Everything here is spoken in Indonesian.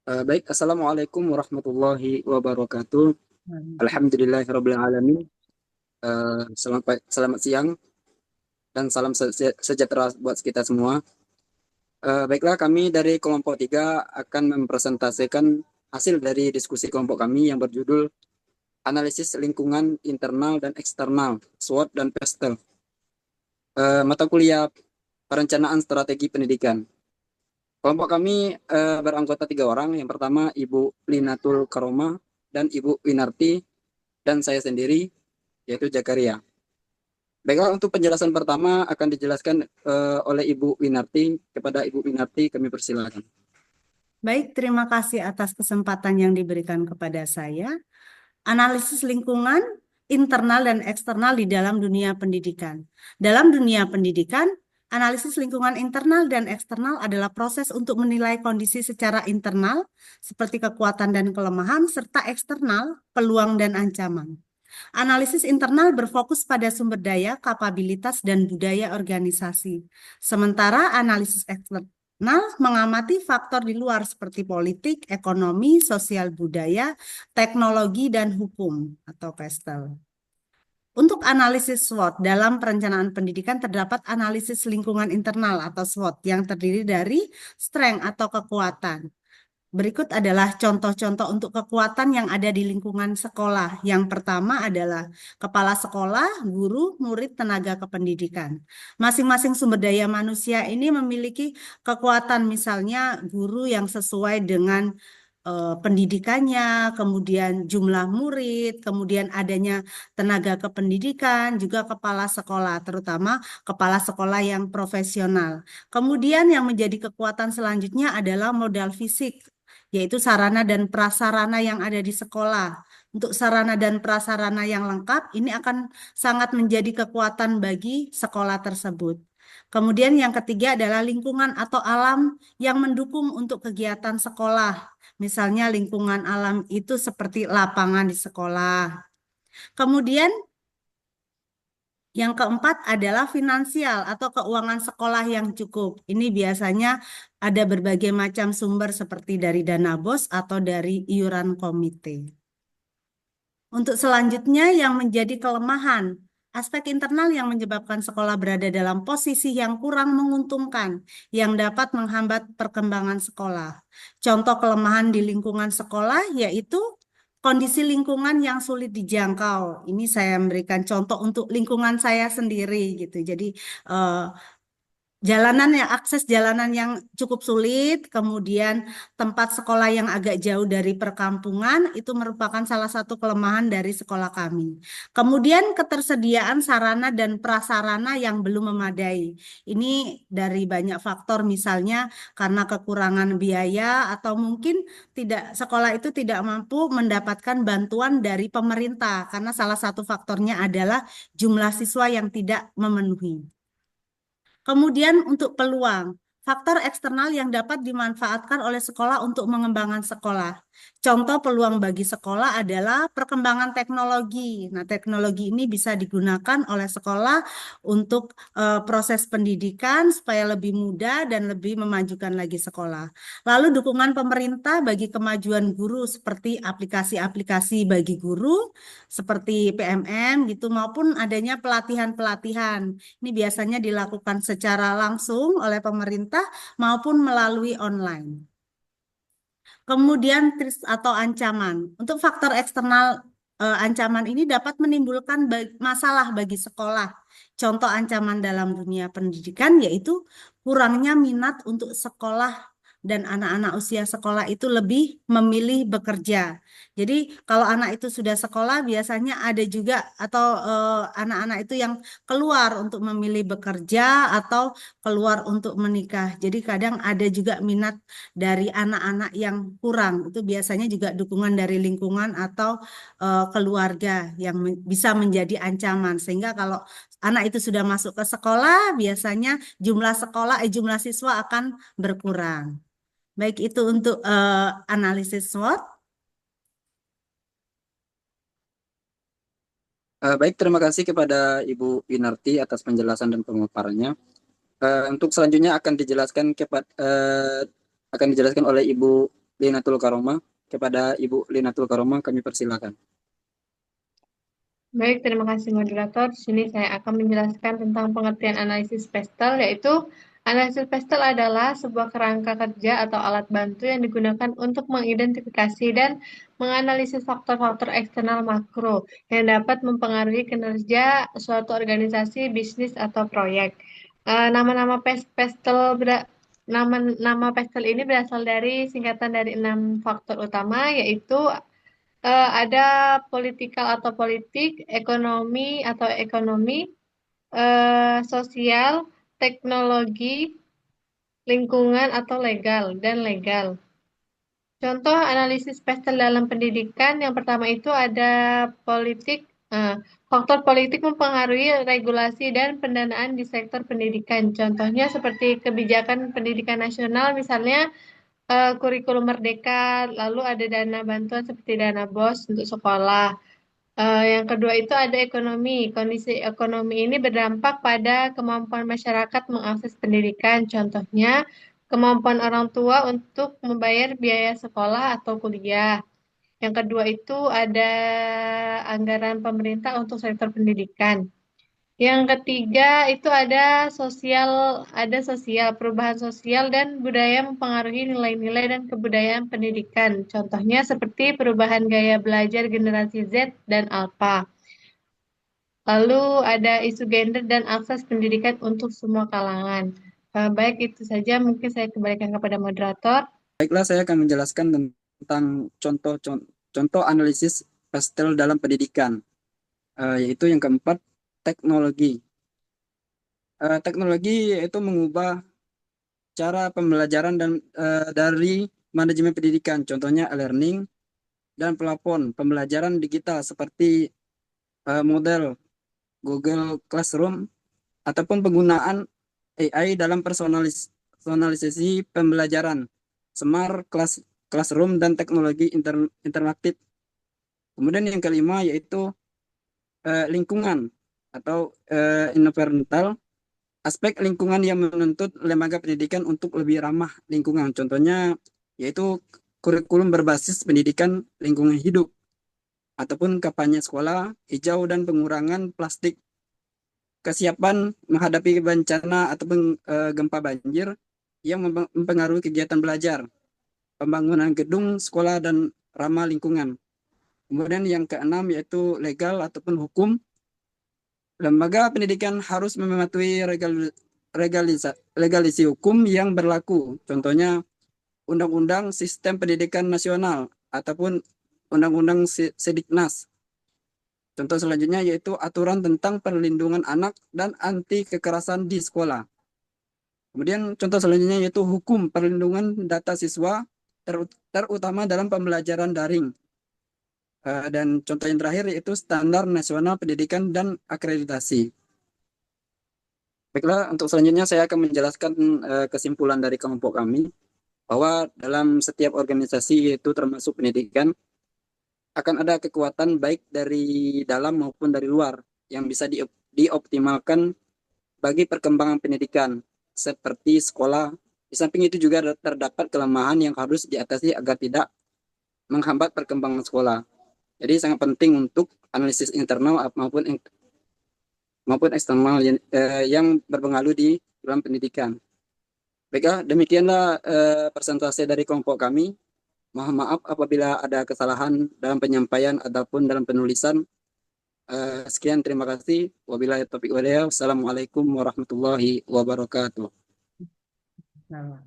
Baik, Assalamualaikum warahmatullahi wabarakatuh. Waalaikumsalam. Alhamdulillahirabbil alamin. Selamat siang dan salam sejahtera buat kita semua. Baiklah, kami dari kelompok 3 akan mempresentasikan hasil dari diskusi kelompok kami yang berjudul Analisis Lingkungan Internal dan Eksternal, SWOT dan PESTEL. Mata kuliah Perencanaan Strategi Pendidikan. Kelompok kami beranggota 3 orang. Yang pertama Ibu Linatul Karoma dan Ibu Winarti dan saya sendiri yaitu Jakaria. Baiklah, untuk penjelasan pertama akan dijelaskan oleh Ibu Winarti. Kepada Ibu Winarti kami persilakan. Baik, terima kasih atas kesempatan yang diberikan kepada saya. Analisis lingkungan internal dan eksternal di dalam dunia pendidikan. Dalam dunia pendidikan, analisis lingkungan internal dan eksternal adalah proses untuk menilai kondisi secara internal, seperti kekuatan dan kelemahan, serta eksternal, peluang dan ancaman. Analisis internal berfokus pada sumber daya, kapabilitas, dan budaya organisasi. Sementara analisis eksternal mengamati faktor di luar seperti politik, ekonomi, sosial budaya, teknologi, dan hukum atau PESTEL. Untuk analisis SWOT dalam perencanaan pendidikan terdapat analisis lingkungan internal atau SWOT yang terdiri dari strength atau kekuatan. Berikut adalah contoh-contoh untuk kekuatan yang ada di lingkungan sekolah. Yang pertama adalah kepala sekolah, guru, murid, tenaga kependidikan. Masing-masing sumber daya manusia ini memiliki kekuatan, misalnya guru yang sesuai dengan pendidikannya, kemudian jumlah murid, kemudian adanya tenaga kependidikan, juga kepala sekolah, terutama kepala sekolah yang profesional. Kemudian yang menjadi kekuatan selanjutnya adalah modal fisik, yaitu sarana dan prasarana yang ada di sekolah. Untuk sarana dan prasarana yang lengkap, ini akan sangat menjadi kekuatan bagi sekolah tersebut. Kemudian yang ketiga adalah lingkungan atau alam yang mendukung untuk kegiatan sekolah. Misalnya lingkungan alam itu seperti lapangan di sekolah. Kemudian yang keempat adalah finansial atau keuangan sekolah yang cukup. Ini biasanya ada berbagai macam sumber seperti dari dana BOS atau dari iuran komite. Untuk selanjutnya yang menjadi kelemahan, aspek internal yang menyebabkan sekolah berada dalam posisi yang kurang menguntungkan, yang dapat menghambat perkembangan sekolah. Contoh kelemahan di lingkungan sekolah yaitu kondisi lingkungan yang sulit dijangkau. Ini saya memberikan contoh untuk lingkungan saya sendiri gitu. Jadi eh, jalanan ya, akses jalanan yang cukup sulit, kemudian tempat sekolah yang agak jauh dari perkampungan, itu merupakan salah satu kelemahan dari sekolah kami. Kemudian ketersediaan sarana dan prasarana yang belum memadai. Ini dari banyak faktor, misalnya karena kekurangan biaya atau mungkin tidak sekolah itu tidak mampu mendapatkan bantuan dari pemerintah, karena salah satu faktornya adalah jumlah siswa yang tidak memenuhi. Kemudian untuk peluang, faktor eksternal yang dapat dimanfaatkan oleh sekolah untuk mengembangkan sekolah. Contoh peluang bagi sekolah adalah perkembangan teknologi. Nah, teknologi ini bisa digunakan oleh sekolah untuk proses pendidikan supaya lebih mudah dan lebih memajukan lagi sekolah. Lalu dukungan pemerintah bagi kemajuan guru seperti aplikasi-aplikasi bagi guru seperti PMM gitu maupun adanya pelatihan-pelatihan. Ini biasanya dilakukan secara langsung oleh pemerintah maupun melalui online. Kemudian atau ancaman. Untuk faktor eksternal ancaman ini dapat menimbulkan masalah bagi sekolah. Contoh ancaman dalam dunia pendidikan yaitu kurangnya minat untuk sekolah dan anak-anak usia sekolah itu lebih memilih bekerja. Jadi kalau anak itu sudah sekolah biasanya ada juga atau anak-anak itu yang keluar untuk memilih bekerja atau keluar untuk menikah. Jadi kadang ada juga minat dari anak-anak yang kurang. Itu biasanya juga dukungan dari lingkungan atau keluarga yang bisa menjadi ancaman. Sehingga kalau anak itu sudah masuk ke sekolah, biasanya jumlah siswa akan berkurang. Baik itu untuk analisis SWOT. Baik, terima kasih kepada Ibu Winarti atas penjelasan dan pemaparannya. Untuk selanjutnya akan dijelaskan oleh Ibu Linatul Karomah. Kepada Ibu Linatul Karomah kami persilakan. Baik, terima kasih moderator. Di sini saya akan menjelaskan tentang pengertian analisis pestel, yaitu analisis pestel adalah sebuah kerangka kerja atau alat bantu yang digunakan untuk mengidentifikasi dan menganalisis faktor-faktor eksternal makro yang dapat mempengaruhi kinerja suatu organisasi, bisnis, atau proyek. Nama-nama pestel nama pestel ini berasal dari singkatan dari 6 faktor utama, yaitu ada politikal atau politik, ekonomi atau ekonomi, sosial, teknologi, lingkungan atau legal, dan legal. Contoh analisis pestel dalam pendidikan, yang pertama itu ada politik. Faktor politik mempengaruhi regulasi dan pendanaan di sektor pendidikan. Contohnya seperti kebijakan pendidikan nasional, misalnya kurikulum merdeka, lalu ada dana bantuan seperti dana BOS untuk sekolah. Yang kedua itu ada ekonomi. Kondisi ekonomi ini berdampak pada kemampuan masyarakat mengakses pendidikan. Contohnya, kemampuan orang tua untuk membayar biaya sekolah atau kuliah. Yang kedua itu ada anggaran pemerintah untuk sektor pendidikan. Yang ketiga itu ada sosial, perubahan sosial dan budaya mempengaruhi nilai-nilai dan kebudayaan pendidikan. Contohnya seperti perubahan gaya belajar generasi Z dan Alpha. Lalu ada isu gender dan akses pendidikan untuk semua kalangan. Baik, itu saja. Mungkin saya kembalikan kepada moderator. Baiklah, saya akan menjelaskan tentang contoh analisis pastel dalam pendidikan, yaitu yang keempat, teknologi. Teknologi itu mengubah cara pembelajaran dan dari manajemen pendidikan, contohnya e-learning dan pelapon pembelajaran digital seperti model Google Classroom ataupun penggunaan AI dalam personalisasi pembelajaran, smart classroom dan teknologi interaktif. Kemudian yang kelima yaitu lingkungan atau environmental, aspek lingkungan yang menuntut lembaga pendidikan untuk lebih ramah lingkungan. Contohnya yaitu kurikulum berbasis pendidikan lingkungan hidup ataupun kampanye sekolah hijau dan pengurangan plastik. Kesiapan menghadapi bencana ataupun gempa banjir yang mempengaruhi kegiatan belajar, pembangunan gedung sekolah dan ramah lingkungan. Kemudian yang keenam yaitu legal ataupun hukum. Lembaga pendidikan harus mematuhi legalisi hukum yang berlaku. Contohnya Undang-Undang Sistem Pendidikan Nasional ataupun Undang-Undang Sediknas. Contoh selanjutnya yaitu aturan tentang perlindungan anak dan anti kekerasan di sekolah. Kemudian contoh selanjutnya yaitu hukum perlindungan data siswa terutama dalam pembelajaran daring. Dan contoh yang terakhir yaitu standar nasional pendidikan dan akreditasi. Baiklah, untuk selanjutnya saya akan menjelaskan kesimpulan dari kelompok kami bahwa dalam setiap organisasi yaitu termasuk pendidikan akan ada kekuatan baik dari dalam maupun dari luar yang bisa dioptimalkan bagi perkembangan pendidikan seperti sekolah. Di samping itu juga terdapat kelemahan yang harus diatasi agar tidak menghambat perkembangan sekolah. Jadi sangat penting untuk analisis internal maupun eksternal yang berpengaruh di dalam pendidikan. Baiklah, demikianlah presentasi dari kelompok kami. Mohon maaf apabila ada kesalahan dalam penyampaian ataupun dalam penulisan. Sekian, terima kasih. Wabillahi taufiq wal hidayah. Wassalamualaikum warahmatullahi wabarakatuh. Nah.